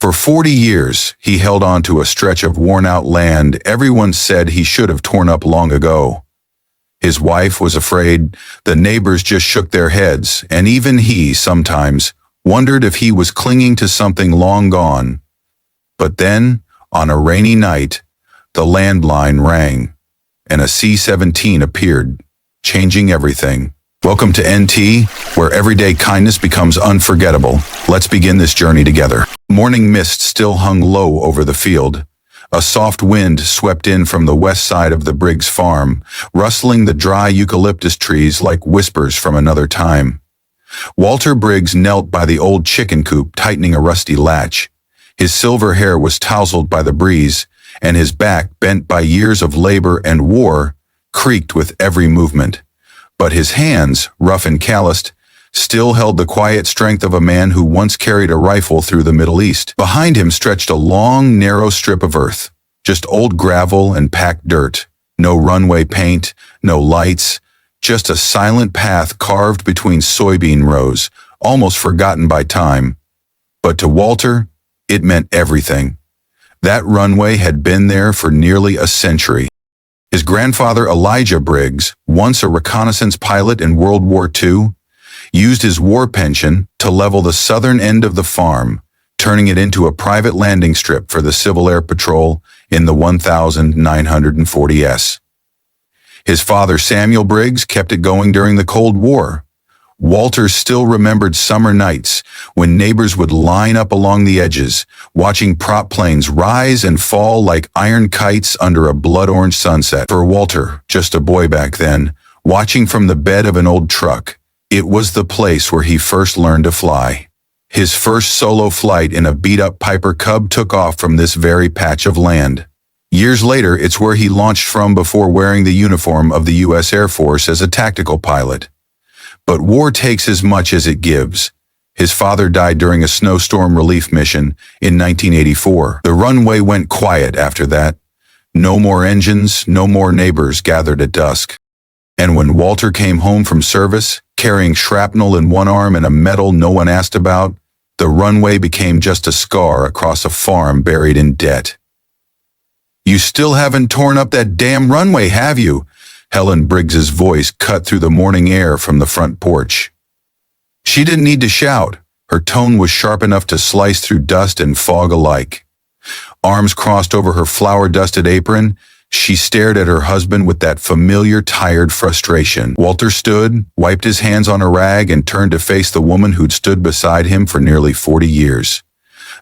For 40 years, he held on to a stretch of worn-out land everyone said he should have torn up long ago. His wife was afraid, the neighbors just shook their heads, and even he, sometimes, wondered if he was clinging to something long gone. But then, on a rainy night, the landline rang, and a C-17 appeared, changing everything. Welcome to NT, where everyday kindness becomes unforgettable. Let's begin this journey together. Morning mist still hung low over the field. A soft wind swept in from the west side of the Briggs farm, rustling the dry eucalyptus trees like whispers from another time. Walter Briggs knelt by the old chicken coop, tightening a rusty latch. His silver hair was tousled by the breeze, and his back, bent by years of labor and war, creaked with every movement. But his hands, rough and calloused, still held the quiet strength of a man who once carried a rifle through the Middle East. Behind him stretched a long, narrow strip of earth, just old gravel and packed dirt. No runway paint, no lights, just a silent path carved between soybean rows, almost forgotten by time. But to Walter, it meant everything. That runway had been there for nearly a century. His grandfather Elijah Briggs, once a reconnaissance pilot in World War II, used his war pension to level the southern end of the farm, turning it into a private landing strip for the Civil Air Patrol in the 1940s. His father Samuel Briggs kept it going during the Cold War. Walter still remembered summer nights when neighbors would line up along the edges, watching prop planes rise and fall like iron kites under a blood-orange sunset. For Walter, just a boy back then, watching from the bed of an old truck, it was the place where he first learned to fly. His first solo flight in a beat-up Piper Cub took off from this very patch of land. Years later, it's where he launched from before wearing the uniform of the U.S. Air Force as a tactical pilot. But war takes as much as it gives. His father died during a snowstorm relief mission in 1984. The runway went quiet after that. No more engines, no more neighbors gathered at dusk. And when Walter came home from service, carrying shrapnel in one arm and a medal no one asked about, the runway became just a scar across a farm buried in debt. "You still haven't torn up that damn runway, have you?" Helen Briggs's voice cut through the morning air from the front porch. She didn't need to shout. Her tone was sharp enough to slice through dust and fog alike. Arms crossed over her flour-dusted apron, she stared at her husband with that familiar, tired frustration. Walter stood, wiped his hands on a rag, and turned to face the woman who'd stood beside him for nearly 40 years.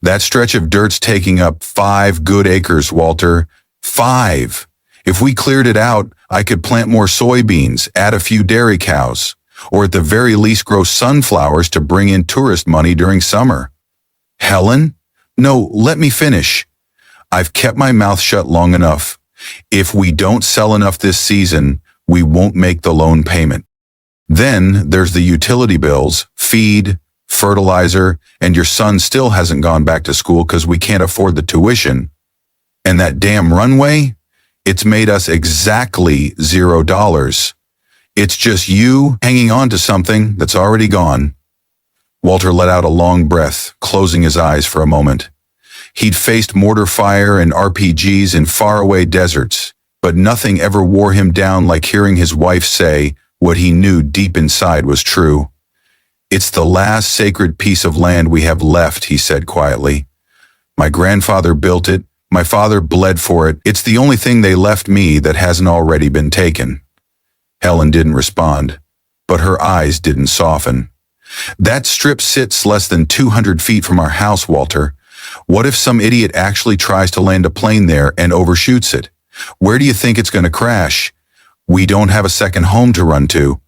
"That stretch of dirt's taking up 5 good acres, Walter. 5. If we cleared it out, I could plant more soybeans, add a few dairy cows, or at the very least grow sunflowers to bring in tourist money during summer." "Helen? No, let me finish. I've kept my mouth shut long enough. If we don't sell enough this season, we won't make the loan payment. Then there's the utility bills, feed, fertilizer, and your son still hasn't gone back to school because we can't afford the tuition. And that damn runway? It's made us exactly $0. It's just you hanging on to something that's already gone." Walter let out a long breath, closing his eyes for a moment. He'd faced mortar fire and RPGs in faraway deserts, but nothing ever wore him down like hearing his wife say what he knew deep inside was true. "It's the last sacred piece of land we have left," he said quietly. "My grandfather built it. My father bled for it. It's the only thing they left me that hasn't already been taken." Helen didn't respond, but her eyes didn't soften. "That strip sits less than 200 feet from our house, Walter. What if some idiot actually tries to land a plane there and overshoots it? Where do you think it's going to crash? We don't have a second home to run to."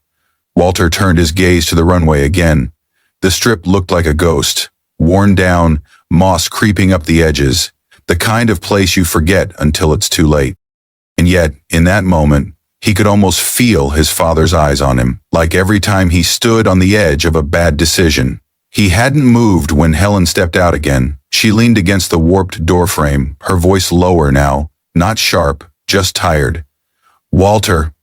Walter turned his gaze to the runway again. The strip looked like a ghost, worn down, moss creeping up the edges. The kind of place you forget until it's too late. And yet, in that moment, he could almost feel his father's eyes on him, like every time he stood on the edge of a bad decision. He hadn't moved when Helen stepped out again. She leaned against the warped doorframe, her voice lower now, not sharp, just tired. "Walter,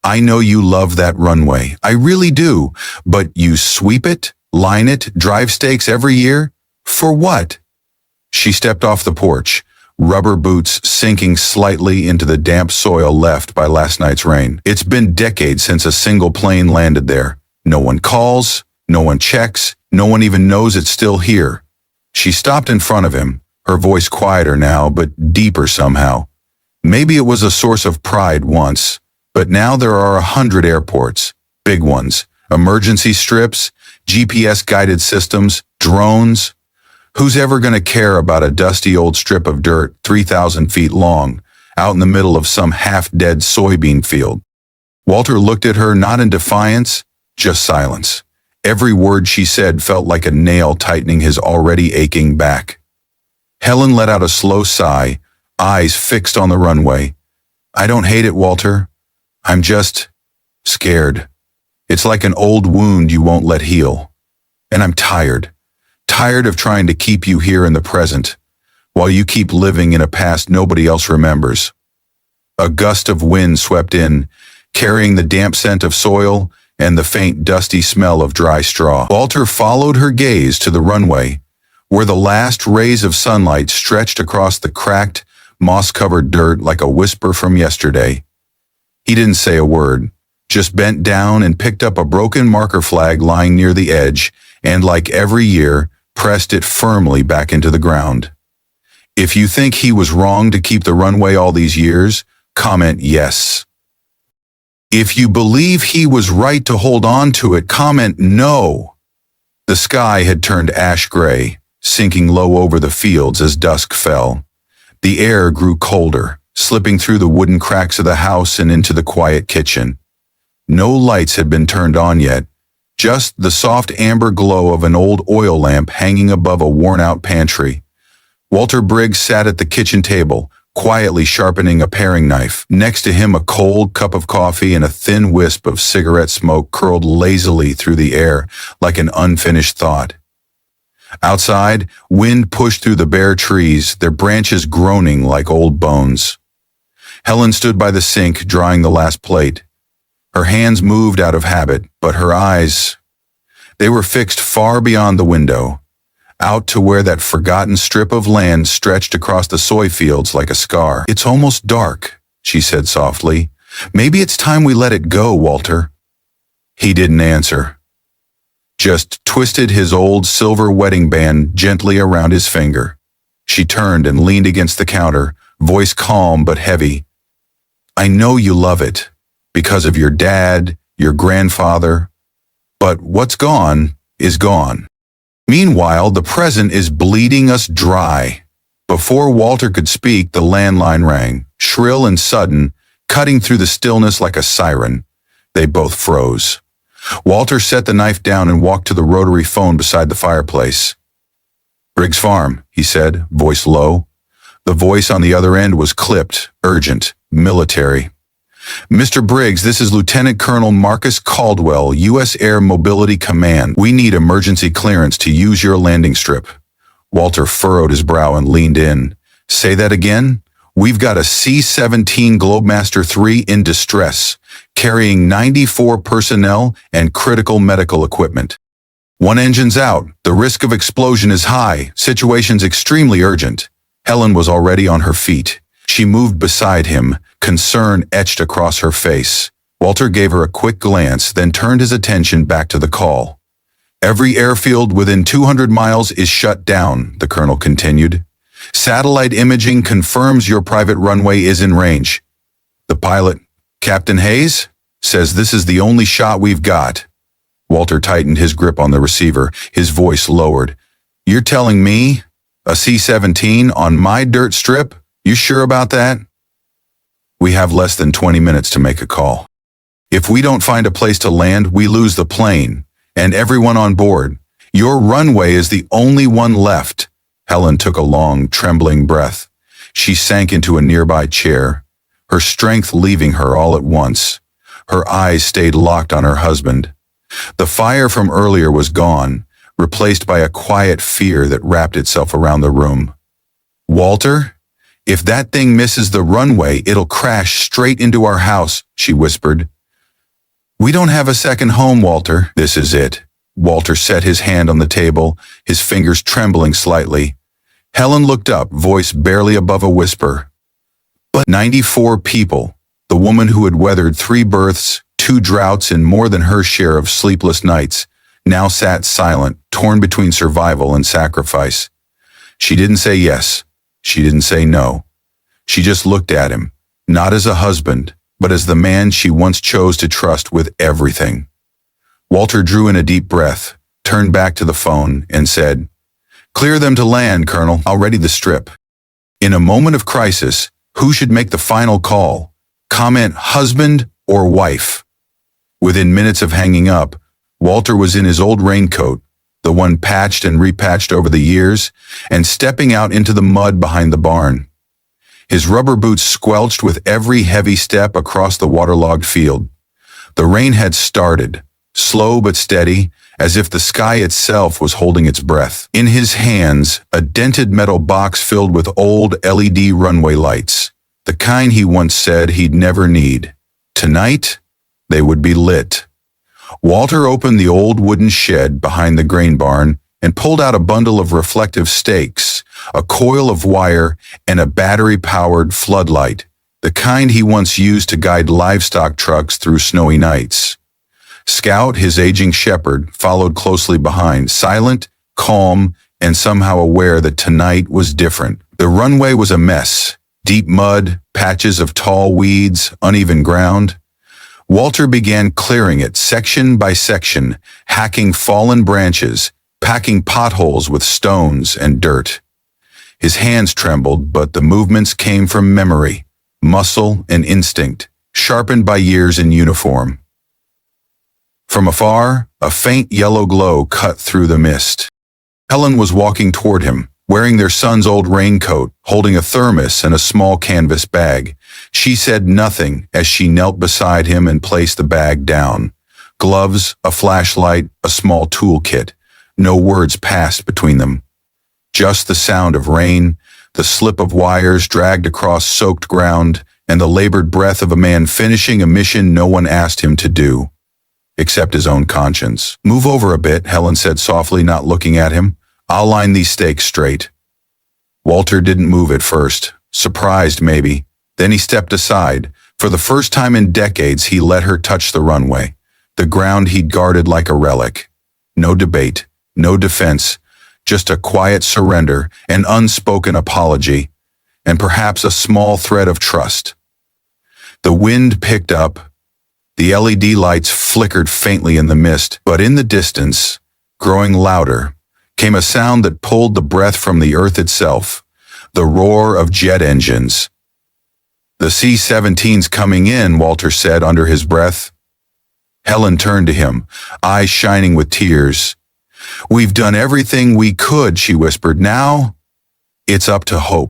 I know you love that runway. I really do. But you sweep it, line it, drive stakes every year? For what?" She stepped off the porch, rubber boots sinking slightly into the damp soil left by last night's rain. It's been decades since a single plane landed there. No one calls, no one checks, no one even knows it's still here. She stopped in front of him, her voice quieter now, but deeper somehow. Maybe it was a source of pride once, but now there are 100 airports, big ones, emergency strips, GPS-guided systems, drones. Who's ever going to care about a dusty old strip of dirt 3,000 feet long, out in the middle of some half-dead soybean field? Walter looked at her not in defiance, just silence. Every word she said felt like a nail tightening his already aching back. Helen let out a slow sigh, eyes fixed on the runway. I don't hate it, Walter. I'm just scared. It's like an old wound you won't let heal. And I'm tired. Tired of trying to keep you here in the present, while you keep living in a past nobody else remembers. A gust of wind swept in, carrying the damp scent of soil and the faint dusty smell of dry straw. Walter followed her gaze to the runway, where the last rays of sunlight stretched across the cracked, moss-covered dirt like a whisper from yesterday. He didn't say a word, just bent down and picked up a broken marker flag lying near the edge and, like every year, pressed it firmly back into the ground. If you think he was wrong to keep the runway all these years, comment yes. If you believe he was right to hold on to it, comment no. The sky had turned ash gray, sinking low over the fields as dusk fell. The air grew colder, slipping through the wooden cracks of the house and into the quiet kitchen. No lights had been turned on yet, just the soft amber glow of an old oil lamp hanging above a worn-out pantry. Walter Briggs sat at the kitchen table, quietly sharpening a paring knife. Next to him, a cold cup of coffee and a thin wisp of cigarette smoke curled lazily through the air like an unfinished thought. Outside, wind pushed through the bare trees, their branches groaning like old bones. Helen stood by the sink, drying the last plate. Her hands moved out of habit, but her eyes, they were fixed far beyond the window, out to where that forgotten strip of land stretched across the soy fields like a scar. It's almost dark, she said softly. Maybe it's time we let it go, Walter. He didn't answer, just twisted his old silver wedding band gently around his finger. She turned and leaned against the counter, voice calm but heavy. I know you love it, because of your dad, your grandfather, but what's gone is gone. Meanwhile, the present is bleeding us dry. Before Walter could speak, the landline rang, shrill and sudden, cutting through the stillness like a siren. They both froze. Walter set the knife down and walked to the rotary phone beside the fireplace. Briggs Farm, he said, voice low. The voice on the other end was clipped, urgent, military. Mr. Briggs, this is Lieutenant Colonel Marcus Caldwell, U.S. Air Mobility Command. We need emergency clearance to use your landing strip. Walter furrowed his brow and leaned in. Say that again? We've got a C-17 Globemaster III in distress, carrying 94 personnel and critical medical equipment. One engine's out. The risk of explosion is high. Situation's extremely urgent. Helen was already on her feet. She moved beside him, concern etched across her face. Walter gave her a quick glance, then turned his attention back to the call. Every airfield within 200 miles is shut down, the colonel continued. Satellite imaging confirms your private runway is in range. The pilot, Captain Hayes, says this is the only shot we've got. Walter tightened his grip on the receiver, his voice lowered. You're telling me a C-17 on my dirt strip? You sure about that? We have less than 20 minutes to make a call. If we don't find a place to land, we lose the plane and everyone on board. Your runway is the only one left. Helen took a long, trembling breath. She sank into a nearby chair, her strength leaving her all at once. Her eyes stayed locked on her husband. The fire from earlier was gone, replaced by a quiet fear that wrapped itself around the room. Walter? If that thing misses the runway, it'll crash straight into our house, she whispered. We don't have a second home, Walter. This is it. Walter set his hand on the table, his fingers trembling slightly. Helen looked up, voice barely above a whisper. But 94 people, the woman who had weathered 3 births, 2 droughts, and more than her share of sleepless nights, now sat silent, torn between survival and sacrifice. She didn't say yes. She didn't say no. She just looked at him, not as a husband, but as the man she once chose to trust with everything. Walter drew in a deep breath, turned back to the phone, and said, "Clear them to land, Colonel. I'll ready the strip." In a moment of crisis, who should make the final call? Comment husband or wife? Within minutes of hanging up, Walter was in his old raincoat, the one patched and repatched over the years, and stepping out into the mud behind the barn. His rubber boots squelched with every heavy step across the waterlogged field. The rain had started, slow but steady, as if the sky itself was holding its breath. In his hands, a dented metal box filled with old LED runway lights, the kind he once said he'd never need. Tonight, they would be lit. Walter opened the old wooden shed behind the grain barn and pulled out a bundle of reflective stakes, a coil of wire, and a battery-powered floodlight, the kind he once used to guide livestock trucks through snowy nights. Scout, his aging shepherd, followed closely behind, silent, calm, and somehow aware that tonight was different. The runway was a mess, deep mud, patches of tall weeds, uneven ground. Walter began clearing it section by section, hacking fallen branches, packing potholes with stones and dirt. His hands trembled, but the movements came from memory, muscle and instinct, sharpened by years in uniform. From afar, a faint yellow glow cut through the mist. Helen was walking toward him, wearing their son's old raincoat, holding a thermos and a small canvas bag. She said nothing as she knelt beside him and placed the bag down. Gloves, a flashlight, a small toolkit. No words passed between them. Just the sound of rain, the slip of wires dragged across soaked ground, and the labored breath of a man finishing a mission no one asked him to do, except his own conscience. "Move over a bit," Helen said softly, not looking at him. "I'll line these stakes straight." Walter didn't move at first, surprised maybe. Then he stepped aside. For the first time in decades, he let her touch the runway, the ground he'd guarded like a relic. No debate, no defense, just a quiet surrender, an unspoken apology, and perhaps a small thread of trust. The wind picked up. The LED lights flickered faintly in the mist, but in the distance, growing louder, came a sound that pulled the breath from the earth itself, the roar of jet engines. "The C-17's coming in," Walter said under his breath. Helen turned to him, eyes shining with tears. "We've done everything we could," she whispered. "Now, it's up to hope."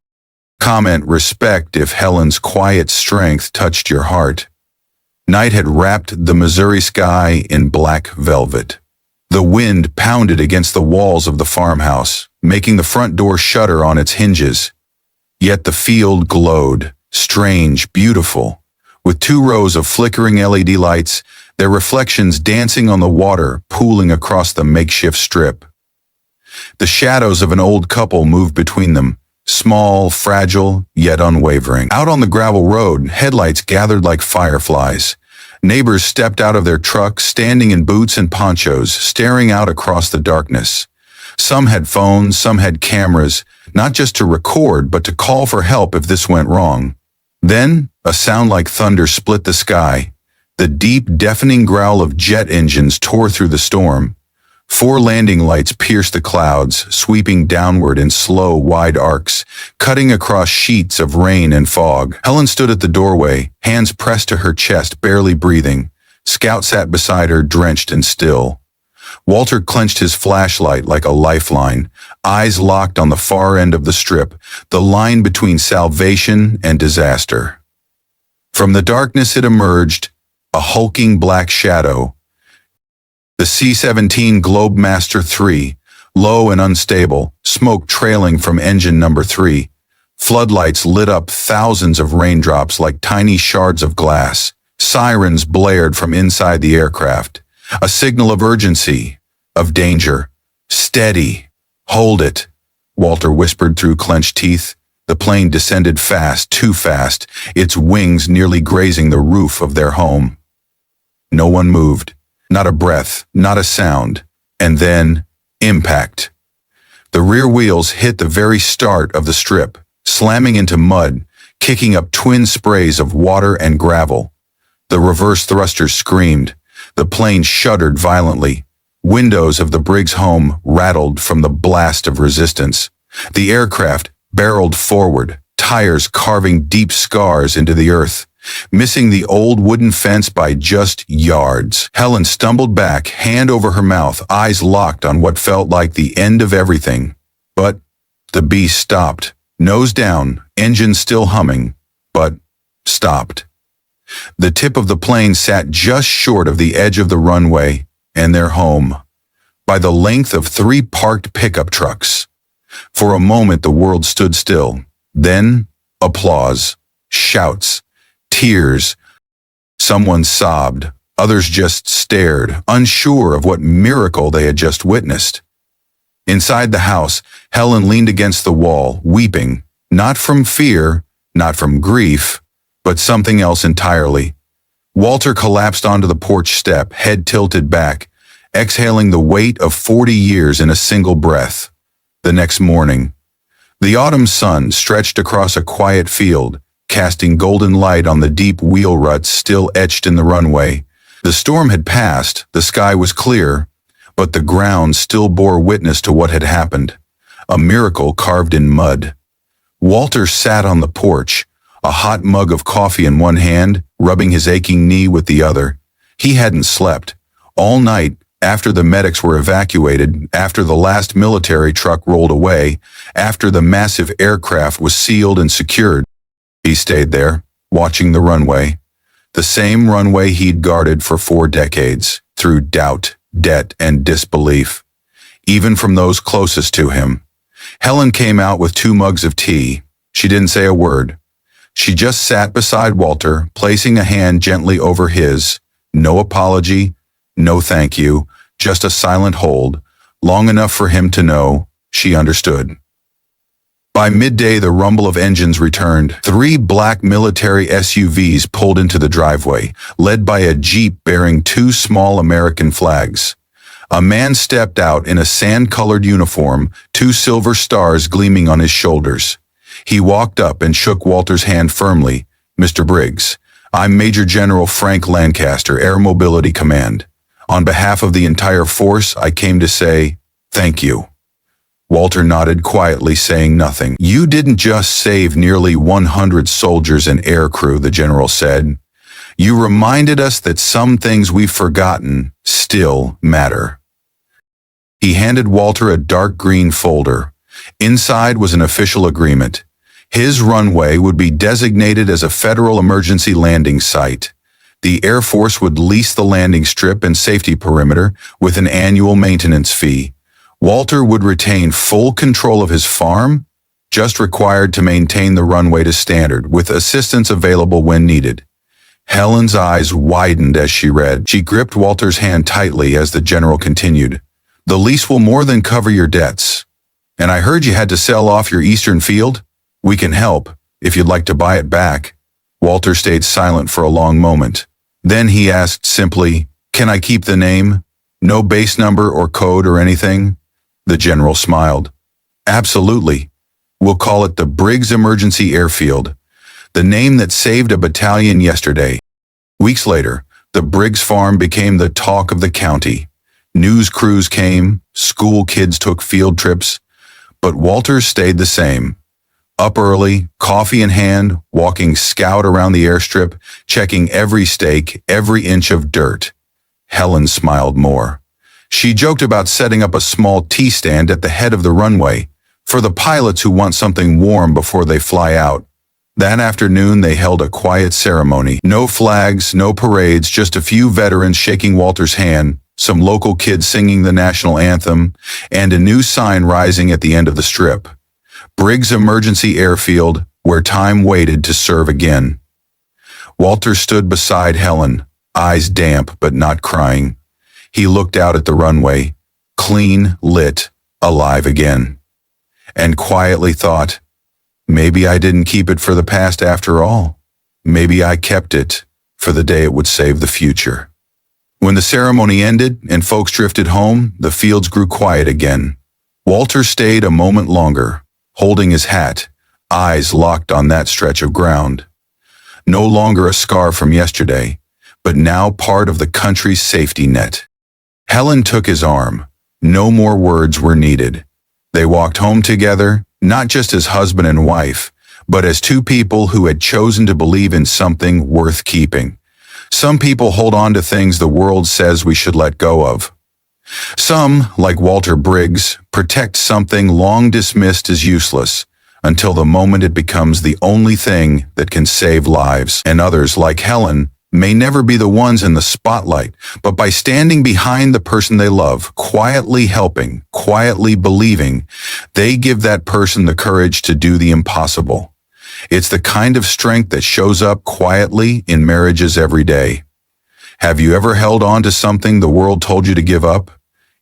Comment respect if Helen's quiet strength touched your heart. Night had wrapped the Missouri sky in black velvet. The wind pounded against the walls of the farmhouse, making the front door shudder on its hinges. Yet the field glowed, strange, beautiful, with 2 rows of flickering LED lights, their reflections dancing on the water pooling across the makeshift strip. The shadows of an old couple moved between them, small, fragile, yet unwavering. Out on the gravel road, headlights gathered like fireflies. Neighbors stepped out of their trucks, standing in boots and ponchos, staring out across the darkness. Some had phones, some had cameras, not just to record, but to call for help if this went wrong. Then, a sound like thunder split the sky. The deep, deafening growl of jet engines tore through the storm. 4 landing lights pierced the clouds, sweeping downward in slow, wide arcs, cutting across sheets of rain and fog. Helen stood at the doorway, hands pressed to her chest, barely breathing. Scout sat beside her, drenched and still. Walter clenched his flashlight like a lifeline, eyes locked on the far end of the strip, the line between salvation and disaster. From the darkness it emerged, a hulking black shadow. The C-17 Globemaster III, low and unstable, smoke trailing from engine number 3. Floodlights lit up thousands of raindrops like tiny shards of glass. Sirens blared from inside the aircraft. A signal of urgency, of danger. "Steady. Hold it." Walter whispered through clenched teeth. The plane descended fast, too fast, its wings nearly grazing the roof of their home. No one moved, not a breath, not a sound, and then, impact. The rear wheels hit the very start of the strip, slamming into mud, kicking up twin sprays of water and gravel. The reverse thrusters screamed. The plane shuddered violently. Windows of the Briggs home rattled from the blast of resistance. The aircraft barreled forward, tires carving deep scars into the earth, missing the old wooden fence by just yards. Helen stumbled back, hand over her mouth, eyes locked on what felt like the end of everything. But the beast stopped, nose down, engine still humming, but stopped. The tip of the plane sat just short of the edge of the runway and their home, by the length of 3 parked pickup trucks. For a moment the world stood still. Then, applause, shouts, tears. Someone sobbed. Others just stared, unsure of what miracle they had just witnessed. Inside the house, Helen leaned against the wall, weeping, not from fear, not from grief, but something else entirely. Walter collapsed onto the porch step, head tilted back, exhaling the weight of 40 years in a single breath. The next morning, the autumn sun stretched across a quiet field, casting golden light on the deep wheel ruts still etched in the runway. The storm had passed, the sky was clear, but the ground still bore witness to what had happened, a miracle carved in mud. Walter sat on the porch, a hot mug of coffee in one hand, rubbing his aching knee with the other. He hadn't slept. All night, after the medics were evacuated, after the last military truck rolled away, after the massive aircraft was sealed and secured, he stayed there, watching the runway. The same runway he'd guarded for 4 decades, through doubt, debt, and disbelief, even from those closest to him. Helen came out with 2 mugs of tea. She didn't say a word. She just sat beside Walter, placing a hand gently over his. No apology, no thank you, just a silent hold, long enough for him to know she understood. By midday, the rumble of engines returned. 3 black military SUVs pulled into the driveway, led by a Jeep bearing 2 small American flags. A man stepped out in a sand-colored uniform, 2 silver stars gleaming on his shoulders. He walked up and shook Walter's hand firmly. "Mr. Briggs, I'm Major General Frank Lancaster, Air Mobility Command. On behalf of the entire force, I came to say thank you." Walter nodded quietly, saying nothing. "You didn't just save nearly 100 soldiers and aircrew," the general said. "You reminded us that some things we've forgotten still matter." He handed Walter a dark green folder. Inside was an official agreement. His runway would be designated as a federal emergency landing site. The Air Force would lease the landing strip and safety perimeter with an annual maintenance fee. Walter would retain full control of his farm, just required to maintain the runway to standard, with assistance available when needed. Helen's eyes widened as she read. She gripped Walter's hand tightly as the general continued. "The lease will more than cover your debts. And I heard you had to sell off your eastern field? We can help, if you'd like to buy it back." Walter stayed silent for a long moment. Then he asked simply, "Can I keep the name? No base number or code or anything?" The general smiled. "Absolutely. We'll call it the Briggs Emergency Airfield, the name that saved a battalion yesterday." Weeks later, the Briggs farm became the talk of the county. News crews came, school kids took field trips, but Walter stayed the same. Up early, coffee in hand, walking scout around the airstrip, checking every stake, every inch of dirt. Helen smiled more. She joked about setting up a small tea stand at the head of the runway for the pilots who want something warm before they fly out. That afternoon, they held a quiet ceremony. No flags, no parades, just a few veterans shaking Walter's hand, some local kids singing the national anthem, and a new sign rising at the end of the strip. Briggs Emergency Airfield, where time waited to serve again. Walter stood beside Helen, eyes damp but not crying. He looked out at the runway, clean, lit, alive again. and quietly thought, maybe I didn't keep it for the past after all. Maybe I kept it for the day it would save the future. When the ceremony ended and folks drifted home, the fields grew quiet again. Walter stayed a moment longer, holding his hat, eyes locked on that stretch of ground. No longer a scar from yesterday, but now part of the country's safety net. Helen took his arm. No more words were needed. They walked home together, not just as husband and wife, but as two people who had chosen to believe in something worth keeping. Some people hold on to things the world says we should let go of. Some, like Walter Briggs, protect something long dismissed as useless, until the moment it becomes the only thing that can save lives. And others, like Helen, may never be the ones in the spotlight, but by standing behind the person they love, quietly helping, quietly believing, they give that person the courage to do the impossible. It's the kind of strength that shows up quietly in marriages every day. Have you ever held on to something the world told you to give up?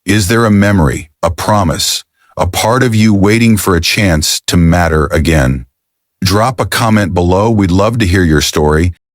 Is there a memory, a promise, a part of you waiting for a chance to matter again? Drop a comment below. We'd love to hear your story.